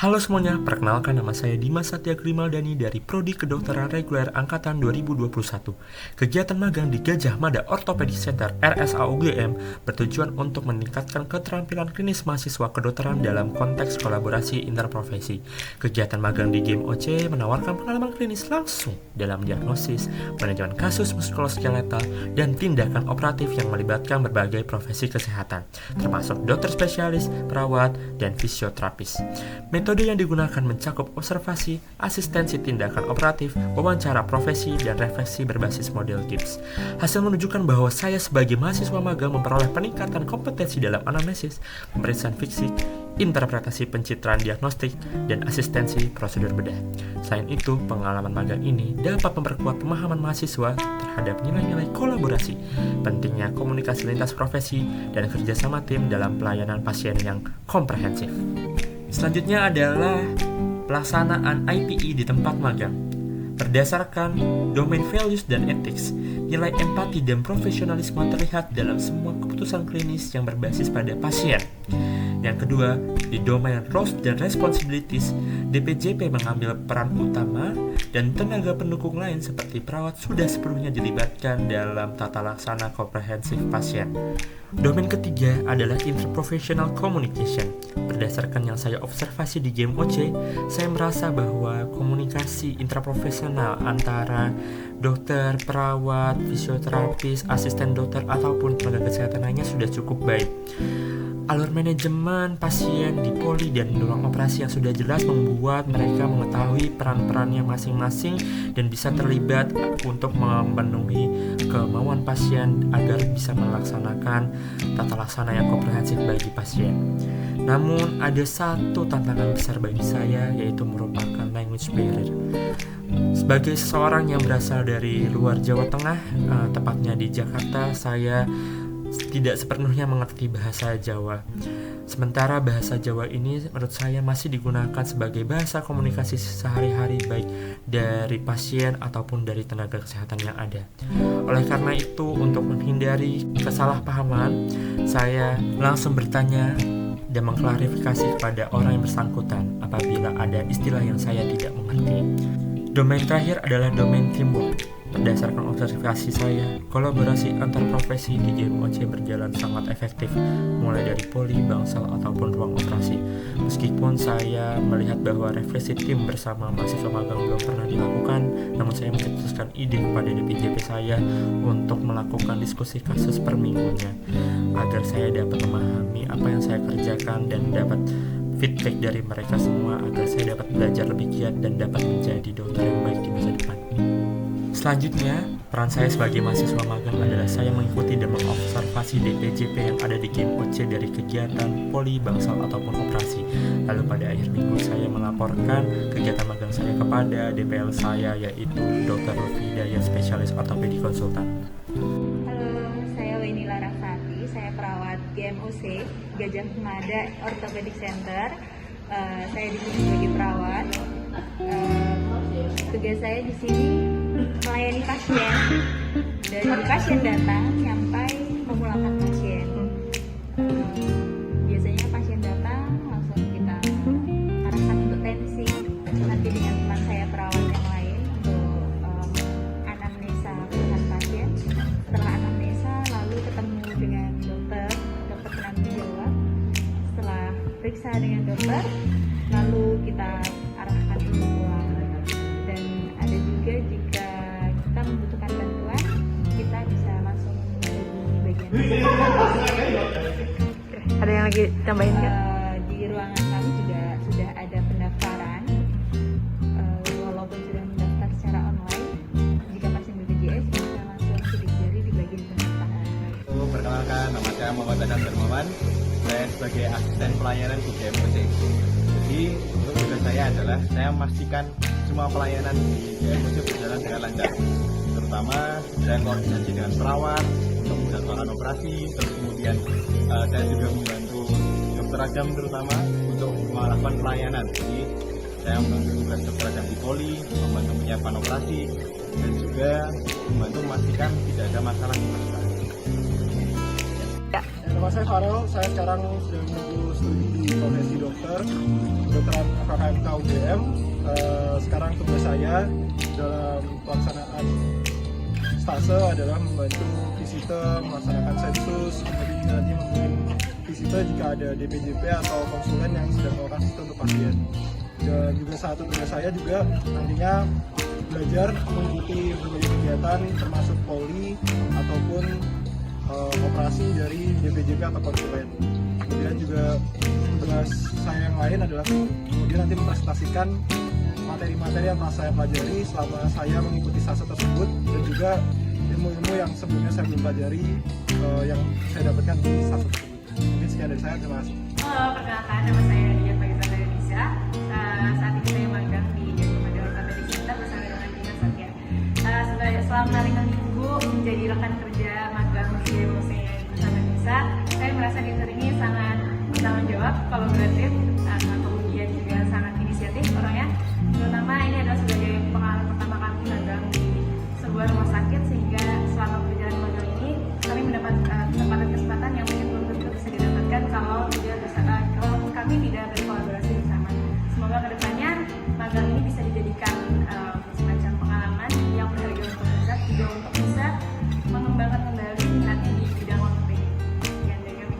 Halo semuanya, perkenalkan nama saya Dimas Satya Grimaldani dari Prodi Kedokteran Reguler Angkatan 2021. Kegiatan magang di Gajah Mada Orthopedic Center RSAUGM bertujuan untuk meningkatkan keterampilan klinis mahasiswa kedokteran dalam konteks kolaborasi interprofesi. Kegiatan magang di GMOC menawarkan pengalaman klinis langsung dalam diagnosis, manajemen kasus muskuloskeletal, dan tindakan operatif yang melibatkan berbagai profesi kesehatan, termasuk dokter spesialis, perawat, dan fisioterapis. Metode yang digunakan mencakup observasi, asistensi tindakan operatif, wawancara profesi, dan refleksi berbasis model Gibbs. Hasil menunjukkan bahwa saya sebagai mahasiswa magang memperoleh peningkatan kompetensi dalam anamnesis, pemeriksaan fisik, interpretasi pencitraan diagnostik, dan asistensi prosedur bedah. Selain itu, pengalaman magang ini dapat memperkuat pemahaman mahasiswa terhadap nilai-nilai kolaborasi, pentingnya komunikasi lintas profesi, dan kerjasama tim dalam pelayanan pasien yang komprehensif. Selanjutnya adalah pelaksanaan IPE di tempat magang. Berdasarkan domain values dan ethics, nilai empati dan profesionalisme terlihat dalam semua keputusan klinis yang berbasis pada pasien. Yang kedua, di domain roles dan responsibilities, DPJP mengambil peran utama dan tenaga pendukung lain seperti perawat sudah sepenuhnya dilibatkan dalam tata laksana komprehensif pasien. Domain ketiga adalah interprofessional communication. Berdasarkan yang saya observasi di GMOC, saya merasa bahwa komunikasi intraprofesional antara dokter, perawat, fisioterapis, asisten dokter, ataupun tenaga kesehatan lainnya sudah cukup baik. Alur manajemen pasien di poli dan ruang operasi yang sudah jelas membuat mereka mengetahui peran-perannya masing-masing dan bisa terlibat untuk memenuhi kemauan pasien agar bisa melaksanakan tata laksana yang komprehensif bagi pasien. Namun ada satu tantangan besar bagi saya, yaitu merupakan language barrier. Sebagai seseorang yang berasal dari luar Jawa Tengah, tepatnya di Jakarta, saya tidak sepenuhnya mengerti bahasa Jawa. Sementara bahasa Jawa ini menurut saya masih digunakan sebagai bahasa komunikasi sehari-hari baik dari pasien ataupun dari tenaga kesehatan yang ada. Oleh karena itu, untuk menghindari kesalahpahaman, saya langsung bertanya dan mengklarifikasi kepada orang yang bersangkutan apabila ada istilah yang saya tidak mengerti. Domain terakhir adalah domain teamwork. Berdasarkan observasi saya, kolaborasi antar profesi di GMOC berjalan sangat efektif, mulai dari poli, bangsal, ataupun ruang operasi. Meskipun saya melihat bahwa refleksi tim bersama mahasiswa magang belum pernah dilakukan, namun saya mencetuskan ide kepada DPJP saya untuk melakukan diskusi kasus per minggunya, agar saya dapat memahami apa yang saya kerjakan dan dapat feedback dari mereka semua, agar saya dapat belajar lebih giat dan dapat menjadi dokter yang baik di masa depan. Selanjutnya, peran saya sebagai mahasiswa magang adalah saya mengikuti dan mengobservasi DPJP yang ada di GMOC dari kegiatan poli, bangsal, ataupun operasi. Lalu pada akhir minggu saya melaporkan kegiatan magang saya kepada DPL saya, yaitu Dr. Lutfi Hidayat, spesialis ortopedi konsultan. Halo, saya Weni Larasati, saya perawat GMOC, Gajah Mada Orthopedic Center. Saya di sini sebagai perawat. Tugas saya di sini melayani pasien, dari pasien datang sampai memulangkan pasien. Biasanya pasien datang langsung kita arahkan untuk tensi, nanti dengan teman saya perawat yang lain untuk anamnesa keluhan pasien. Setelah anamnesa lalu ketemu dengan dokter penanggung jawab. Setelah periksa dengan dokter, lalu kita arahkan untuk pulang. Dan ada juga jika kita membutuhkan bantuan, kita bisa langsung di bagian Ada yang lagi tambahin nggak? Di ruangan kami juga sudah ada pendaftaran. Walaupun sudah mendaftar secara online, jika pasien BPJS bisa langsung sidik jari di bagian pendaftaran. Perkenalkan, nama saya Muhammad Adam Darmawan. Saya sebagai asisten pelayanan di GMOC. Jadi untuk tugas saya adalah saya memastikan semua pelayanan di GMOC berjalan dengan lancar. Terutama saya koordinasi dengan perawat untuk menjadwalkan operasi. Terus kemudian saya juga membantu dokter Adam terutama untuk melakukan pelayanan. Jadi saya membantu tugas dokter Adam di poli, membantu menyiapkan operasi, dan juga membantu memastikan tidak ada masalah di masyarakat. Nama saya Farel, saya sekarang sedang menempuh studi di profesi dokter, kedokteran FKKMK UGM. Sekarang tugas saya dalam pelaksanaan stase adalah membantu visite, melaksanakan sensus, kemudian juga nanti membimbing visite jika ada DPJP atau konsulen yang sedang melakukan visite untuk pasien. Dan juga satu tugas saya juga nantinya belajar mengikuti berbagai kegiatan termasuk poli ataupun operasi dari DPJP atau konsulen. Kemudian juga tugas saya yang lain adalah kemudian nanti mempresentasikan materi-materi yang telah saya pelajari selama saya mengikuti stase tersebut, dan juga ilmu-ilmu yang sebelumnya saya belum pelajari yang saya dapatkan di stase tersebut. Mungkin sekian dari saya, terima kasih. Halo, perkenalkan nama saya Dian Pagisana Indonesia. Saat ini saya magang di Jasa Ortopedi Center bersama dengan Dinas Satya. Selama 5 minggu menjadi rekan kerja magang di JMOC bersama Nisa, saya merasa diterimanya sangat bertanggung jawab, kolaboratif, kemudian juga sangat inisiatif orangnya. Terutama ini adalah sebagai pengalaman pertama kami magang di sebuah rumah sakit, sehingga selama perjalanan magang ini kami mendapat kesempatan yang mungkin belum tentu bisa didapatkan kalau kami tidak berkolaborasi bersama. Semoga kedepannya magang ini bisa dijadikan semacam pengalaman yang berharga untuk kita, juga untuk bisa mengembangkan kembali minatnya di bidang ortopedi. Sekian dari kami.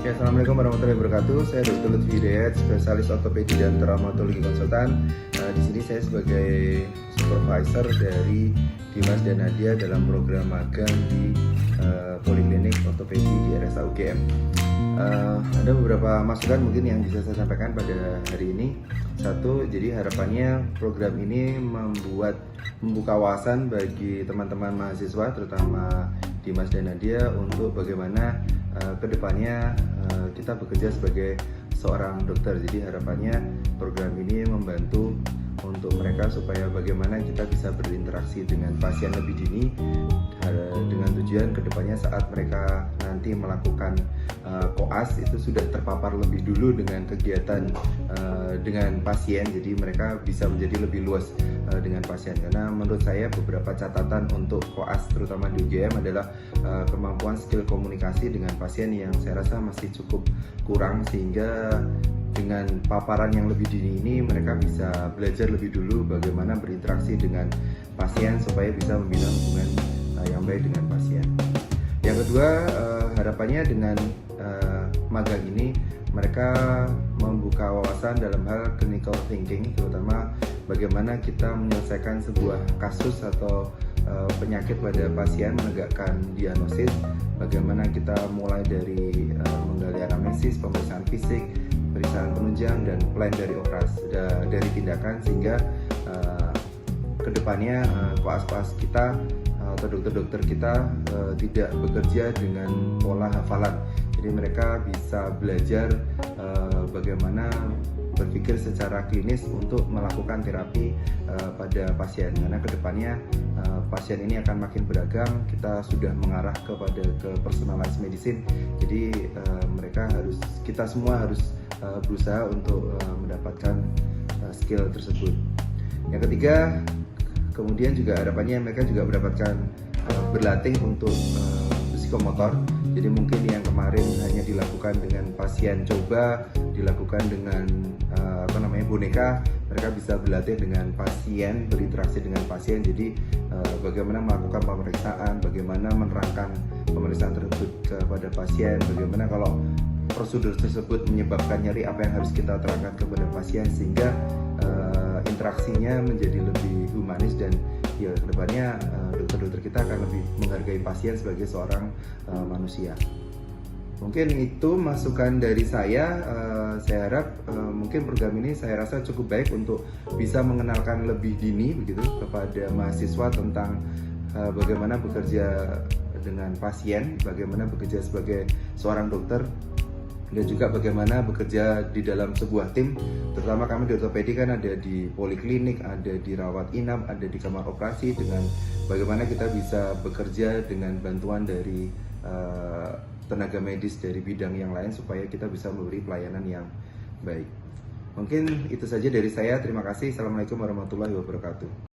Ya, Assalamualaikum warahmatullahi wabarakatuh. Saya Dr. Lutfi Hidayat, spesialis ortopedi dan traumatologi konsultan. Di sini saya sebagai supervisor dari Dimas dan Nadia dalam program magang di Poliklinik Ortopedi di RSA UGM. Ada beberapa masukan mungkin yang bisa saya sampaikan pada hari ini. Satu, jadi harapannya program ini membuka wawasan bagi teman-teman mahasiswa, terutama Dimas dan Nadia, untuk bagaimana kedepannya kita bekerja sebagai seorang dokter. Jadi harapannya program ini membantu untuk mereka supaya bagaimana kita bisa berinteraksi dengan pasien lebih dini, dengan tujuan kedepannya saat mereka nanti melakukan koas itu sudah terpapar lebih dulu dengan kegiatan dengan pasien, jadi mereka bisa menjadi lebih luas dengan pasien. Karena menurut saya beberapa catatan untuk koas terutama di UGM adalah kemampuan skill komunikasi dengan pasien yang saya rasa masih cukup kurang, sehingga dengan paparan yang lebih dini ini mereka bisa belajar lebih dulu bagaimana berinteraksi dengan pasien supaya bisa membina hubungan yang baik dengan pasien. Yang kedua, harapannya dengan magang ini mereka membuka wawasan dalam hal clinical thinking, terutama bagaimana kita menyelesaikan sebuah kasus atau penyakit pada pasien, menegakkan diagnosis, bagaimana kita mulai dari menggali anamnesis, pemeriksaan fisik, pemeriksaan penunjang, dan plan dari operasi dari tindakan, sehingga kedepannya koas-koas kita atau dokter-dokter kita tidak bekerja dengan pola hafalan. Jadi mereka bisa belajar bagaimana berpikir secara klinis untuk melakukan terapi pada pasien, karena kedepannya pasien ini akan makin beragam. Kita sudah mengarah kepada personalized medicine, jadi kita semua harus berusaha untuk mendapatkan skill tersebut. Yang ketiga, kemudian juga harapannya mereka juga mendapatkan berlatih untuk psikomotor. Jadi mungkin yang kemarin hanya dilakukan dengan pasien coba, dilakukan dengan boneka, mereka bisa berlatih dengan pasien, berinteraksi dengan pasien. Jadi bagaimana melakukan pemeriksaan, bagaimana menerangkan pemeriksaan tersebut kepada pasien, bagaimana kalau prosedur tersebut menyebabkan nyeri, apa yang harus kita terangkan kepada pasien, sehingga interaksinya menjadi lebih humanis, dan ya kedepannya dokter-dokter kita akan lebih menghargai pasien sebagai seorang manusia. Mungkin itu masukan dari saya. Saya harap mungkin program ini saya rasa cukup baik untuk bisa mengenalkan lebih dini begitu kepada mahasiswa tentang bagaimana bekerja dengan pasien, bagaimana bekerja sebagai seorang dokter, dan juga bagaimana bekerja di dalam sebuah tim. Terutama kami di ortopedi kan ada di poliklinik, ada di rawat inap, ada di kamar operasi, dengan bagaimana kita bisa bekerja dengan bantuan dari tenaga medis dari bidang yang lain supaya kita bisa memberi pelayanan yang baik. Mungkin itu saja dari saya. Terima kasih. Assalamualaikum warahmatullahi wabarakatuh.